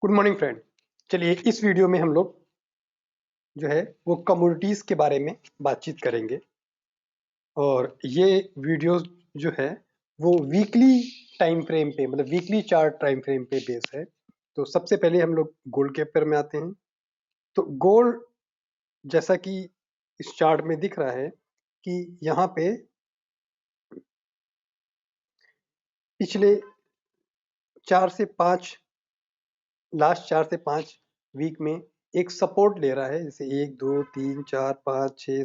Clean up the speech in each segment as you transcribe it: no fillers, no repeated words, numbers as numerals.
Good morning friend. चलिए इस video में हम लोग जो है वो कमोडिटीज़ के बारे में बातचीत करेंगे और ये वीडियो जो है वो वीकली टाइम फ्रेम पे मतलब वीकली चार्ट टाइम फ्रेम पे बेस है। तो सबसे पहले हम लोग गोल्ड के पेयर में आते हैं। तो गोल्ड जैसा कि इस चार्ट में दिख रहा है कि यहाँ पे पिछले 4 से 5 वीक में एक सपोर्ट ले रहा है, जैसे 1 2 3 4 5 6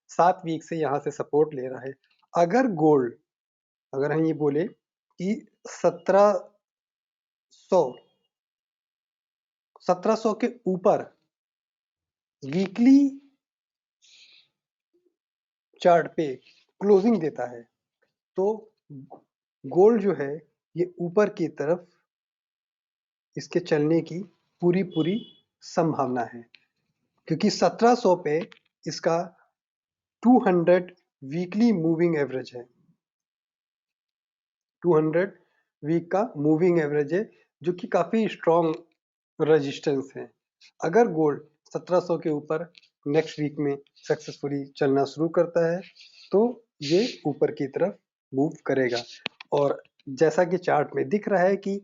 7 वीक से यहाँ से सपोर्ट ले रहा है। अगर गोल्ड अगर हम ये बोले कि 1700 के ऊपर वीकली चार्ट पे क्लोजिंग देता है तो गोल्ड जो है ये ऊपर की तरफ इसके चलने की पूरी पूरी संभावना है, क्योंकि 1700 पे इसका 200 वीकली मूविंग एवरेज है। 200 वीक का मूविंग एवरेज है जो कि काफी स्ट्रॉन्ग रेजिस्टेंस है। अगर गोल्ड 1700 के ऊपर नेक्स्ट वीक में सक्सेसफुली चलना शुरू करता है तो ये ऊपर की तरफ मूव करेगा। और जैसा कि चार्ट में दिख रहा है कि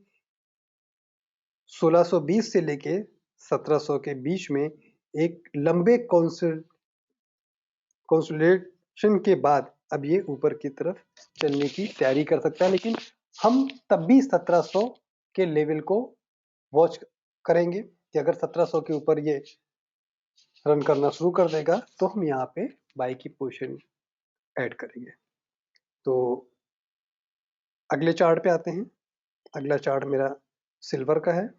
1620 से लेके 1700 के बीच में एक लंबे कंसोलिडेशन के बाद अब ये ऊपर की तरफ चलने की तैयारी कर सकता है, लेकिन हम तब भी 1700 के लेवल को वॉच करेंगे कि अगर 1700 के ऊपर ये रन करना शुरू कर देगा तो हम यहाँ पे बाई की पोजीशन ऐड करेंगे। तो अगले चार्ट पे आते हैं। अगला चार्ट मेरा सिल्वर का है।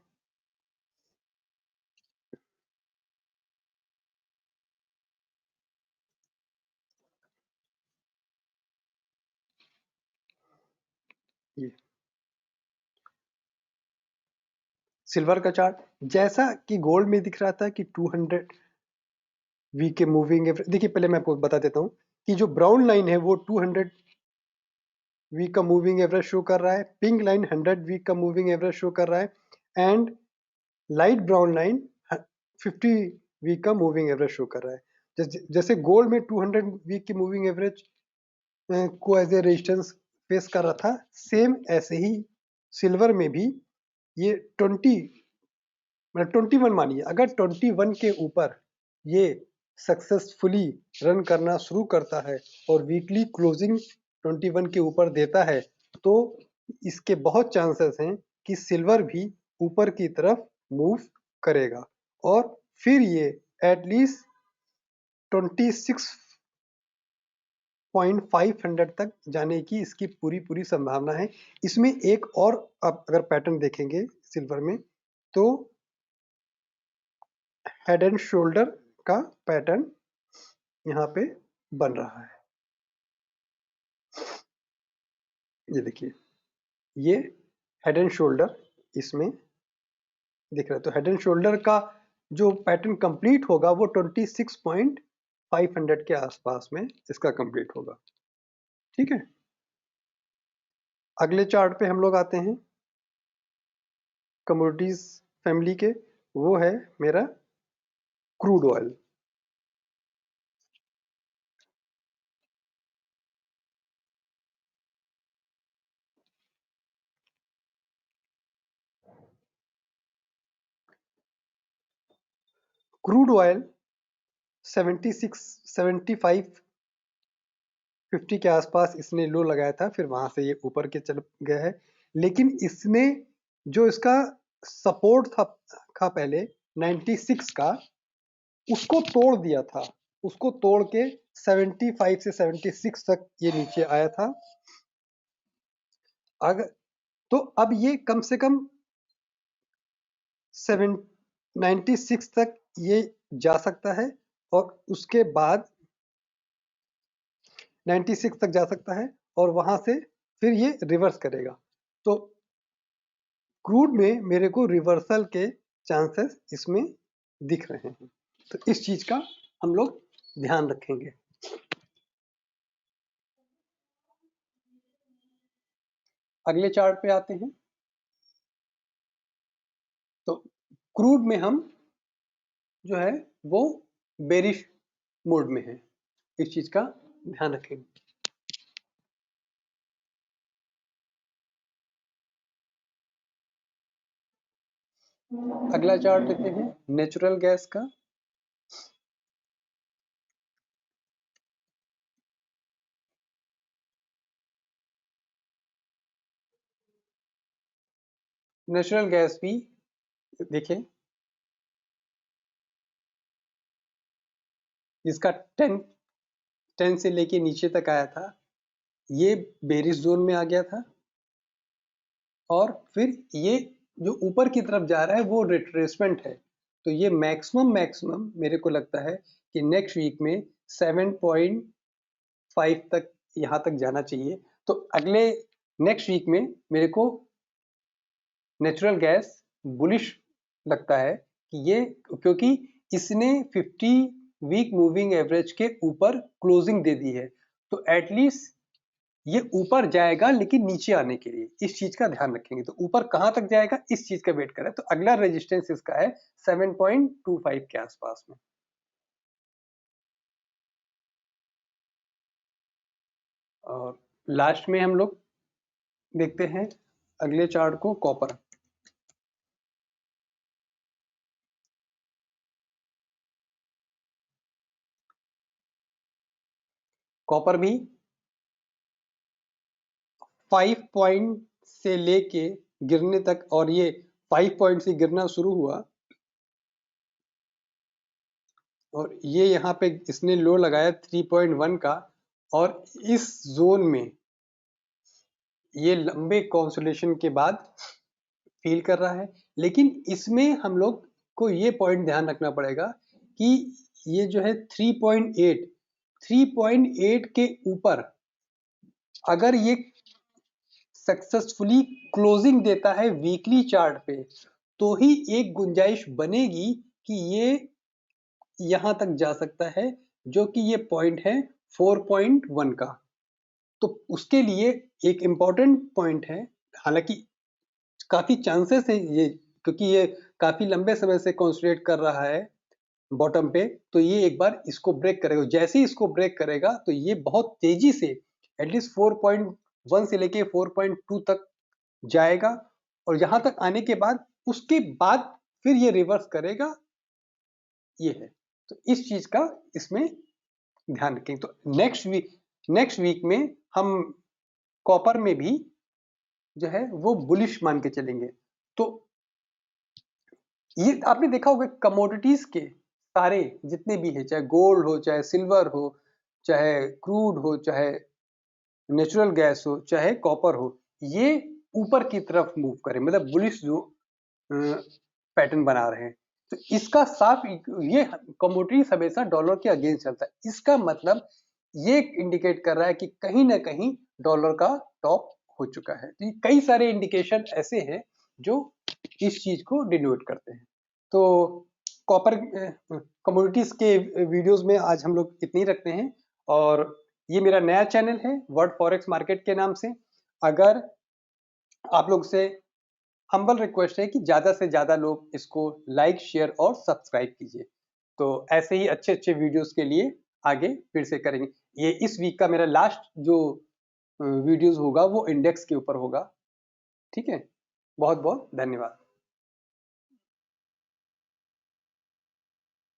ये सिल्वर का चार्ट जैसा कि गोल्ड में दिख रहा था कि 200 वीक के मूविंग एवरेज, देखिए पहले मैं आपको बता देता हूँ कि जो ब्राउन लाइन है वो 200 वीक का मूविंग एवरेज शो कर रहा है, पिंक लाइन 100 वीक का मूविंग एवरेज शो कर रहा है and light brown line 50 week का मूविंग एवरेज शो कर रहा है। जैसे गोल्ड में 200 वीक की मूविंग एवरेज को एज ए रेजिस्टेंस फेस कर रहा था, सेम ऐसे ही सिल्वर में भी ये 21 मानिए, अगर 21 के ऊपर ये सक्सेसफुली रन करना शुरू करता है और वीकली क्लोजिंग 21 के ऊपर देता है तो इसके बहुत चांसेस हैं कि सिल्वर भी ऊपर की तरफ मूव करेगा और फिर ये एटलीस्ट 26.500 तक जाने की इसकी पूरी पूरी संभावना है। इसमें एक और आप अगर पैटर्न देखेंगे सिल्वर में तो हेड एंड शोल्डर का पैटर्न यहाँ पे बन रहा है। ये देखिए, ये हेड एंड शोल्डर इसमें दिख रहा है। तो हेड एंड शोल्डर का जो पैटर्न कंप्लीट होगा वो 26.500 के आसपास में इसका कंप्लीट होगा। ठीक है, अगले चार्ट पे हम लोग आते हैं कमोडिटीज फैमिली के। वो है मेरा क्रूड ऑयल। क्रूड ऑयल 76 75 50 के आसपास इसने लो लगाया था, फिर वहां से ये ऊपर के चल गया है, लेकिन इसने जो इसका सपोर्ट था पहले 96 का, उसको तोड़ दिया था। उसको तोड़ के 75 से 76 तक ये नीचे आया था। अगर तो अब ये कम से कम 96 तक ये जा सकता है और उसके बाद 96 तक जा सकता है और वहां से फिर ये रिवर्स करेगा। तो क्रूड में मेरे को रिवर्सल के चांसेस इसमें दिख रहे हैं, तो इस चीज का हम लोग ध्यान रखेंगे। अगले चार्ट पे आते हैं। तो क्रूड में हम जो है वो बेरिश मोड में है, इस चीज का ध्यान रखेंगे। अगला चार्ट लेते हैं नेचुरल गैस का। नेचुरल गैस भी देखिए, इसका 10 से लेके नीचे तक आया था, ये बेरिश जोन में आ गया था, और फिर ये जो ऊपर की तरफ जा रहा है वो रिट्रेसमेंट है। तो ये मैक्सिमम मेरे को लगता है कि नेक्स्ट वीक में 7.5 तक यहाँ तक जाना चाहिए। तो अगले नेक्स्ट वीक में मेरे को नेचुरल गैस बुलिश लगता है कि ये, क्योंकि इसने 50 वीक मूविंग एवरेज के ऊपर क्लोजिंग दे दी है, तो एटलीस्ट ये ऊपर जाएगा, लेकिन नीचे आने के लिए इस चीज का ध्यान रखेंगे। तो ऊपर कहां तक जाएगा इस चीज का वेट करें। तो अगला रेजिस्टेंस इसका है 7.25 के आसपास में। और लास्ट में हम लोग देखते हैं अगले चार्ट को, कॉपर। कॉपर भी 5 पॉइंट से लेके गिरने तक, और ये 5 पॉइंट से गिरना शुरू हुआ, और ये यहाँ पे इसने लो लगाया 3.1 का, और इस जोन में ये लंबे कंसोलिडेशन के बाद फील कर रहा है। लेकिन इसमें हम लोग को ये पॉइंट ध्यान रखना पड़ेगा कि ये जो है 3.8 के ऊपर अगर ये सक्सेसफुली क्लोजिंग देता है वीकली चार्ट पे, तो ही एक गुंजाइश बनेगी कि ये यहां तक जा सकता है, जो कि ये पॉइंट है 4.1 का। तो उसके लिए एक इंपॉर्टेंट पॉइंट है, हालांकि काफी चांसेस है ये, क्योंकि ये काफी लंबे समय से कंसोलिडेट कर रहा है बॉटम पे, तो ये एक बार इसको ब्रेक करेगा। जैसे ही इसको ब्रेक करेगा तो ये बहुत तेजी से एटलीस्ट 4.1 से लेके 4.2 तक जाएगा, और यहां तक आने के बाद उसके बाद फिर ये रिवर्स करेगा, ये है। तो इस चीज का इसमें ध्यान रखेंगे। तो नेक्स्ट वीक में हम कॉपर में भी जो है वो बुलिश मान के चलेंगे। तो ये आपने देखा होगा कमोडिटीज के सारे जितने भी है, चाहे गोल्ड हो, चाहे सिल्वर हो, चाहे क्रूड हो, चाहे नेचुरल गैस हो, चाहे कॉपर हो, ये ऊपर की तरफ मूव करे, मतलब बुलिश जो पैटर्न बना रहे हैं। तो इसका साफ, ये कमोडिटीज हमेशा डॉलर के अगेंस्ट चलता है, इसका मतलब ये इंडिकेट कर रहा है कि कहीं ना कहीं डॉलर का टॉप हो चुका है। तो कई सारे इंडिकेशन ऐसे हैं जो इस चीज को डिनोट करते हैं। तो कॉपर कमोडिटीज के वीडियोस में आज हम लोग इतनी रखते हैं, और ये मेरा नया चैनल है वर्ल्ड फॉरेक्स मार्केट के नाम से। अगर आप लोग से हम्बल रिक्वेस्ट है कि ज़्यादा से ज़्यादा लोग इसको लाइक, शेयर और सब्सक्राइब कीजिए। तो ऐसे ही अच्छे अच्छे वीडियोस के लिए आगे फिर से करेंगे। ये इस वीक का मेरा लास्ट जो वीडियोस होगा वो इंडेक्स के ऊपर होगा। ठीक है, बहुत बहुत धन्यवाद।